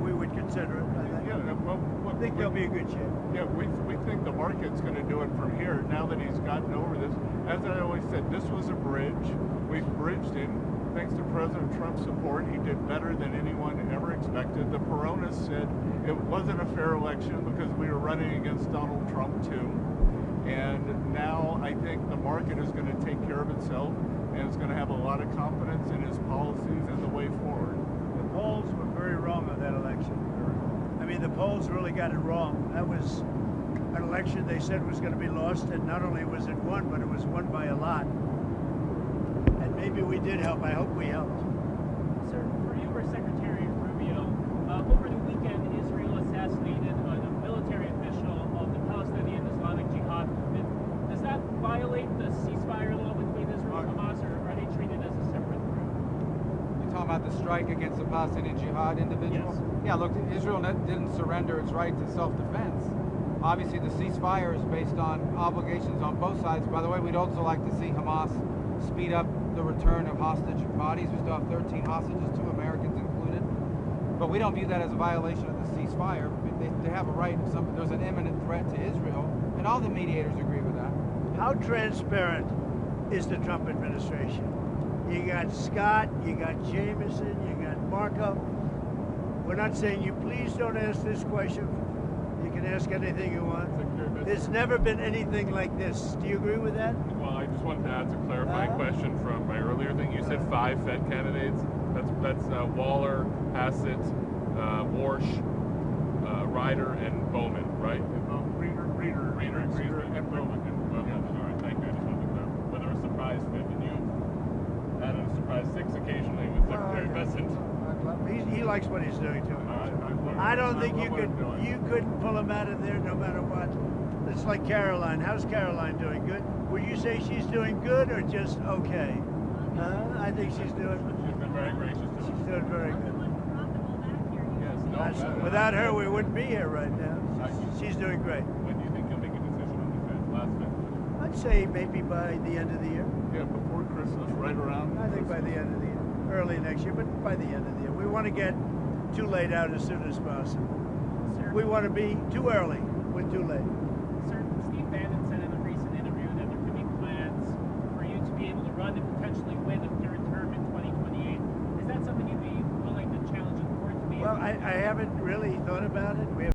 we would consider it. I think there'll be a good chance. Yeah, we think the market's going to do it from here now that he's gotten over this. As I always said, this was a bridge. We've bridged him. Thanks to President Trump's support, he did better than anyone ever expected. The Peronists said it wasn't a fair election because we were running against Donald Trump too. And now I think the market is going to take care of itself and it's going to have a lot of confidence in his policies and the way forward. The polls were very wrong on that election. I mean, the polls really got it wrong. That was an election they said was going to be lost, and not only was it won, but it was won by a lot. And maybe we did help. I hope we helped. Sir, for you or Secretary Rubio, over the weekend, Israel assassinated a military official of the Palestinian Islamic Jihad movement. Does that violate the ceasefire law between Israel and Hamas, or are they treated as a separate group? You're talking about the strike against the Palestinian Jihad individual? Yes. Yeah, look, Israel didn't surrender its right to self-defense. Obviously, the ceasefire is based on obligations on both sides. By the way, we'd also like to see Hamas speed up the return of hostage bodies. We still have 13 hostages, 2 Americans included. But we don't view that as a violation of the ceasefire. They have a right if there's an imminent threat to Israel, and all the mediators agree with that. How transparent is the Trump administration? You got Scott, you got Jameson, you got Marco. We're not saying you please don't ask this question. You can ask anything you want. There's never been anything like this. Do you agree with that? Well, I just wanted to ask a clarifying question from my earlier thing. You said 5 Fed candidates. That's Waller, Hassett, Warsh, Ryder, and Bowman, right? Reader, and Bowman. Okay. All right, thank you. I just wanted to clarify. Whether a surprise 5th, and you added a surprise 6 occasionally with Secretary Bessent. He likes what he's doing too. I don't think you couldn't pull him out of there no matter what. It's like Caroline. How's Caroline doing? Good? Would you say she's doing good or just okay? I think she's doing. She's been very gracious to us. She's doing very good. Yes, no. Without her, we wouldn't be here right now. She's doing great. When do you think you'll make a decision on the Fed? Last Fed? I'd say maybe by the end of the year. Yeah, before Christmas, right around. I think by the end of the year. Early next year, but by the end of the year. We want to get too late out as soon as possible. Sir, We want to be too early with too late. Sir, Steve Bannon said in a recent interview that there could be plans for you to be able to run and potentially win a 3rd term in 2028. Is that something you'd be willing to challenge the board to be? Well, I haven't really thought about it. We have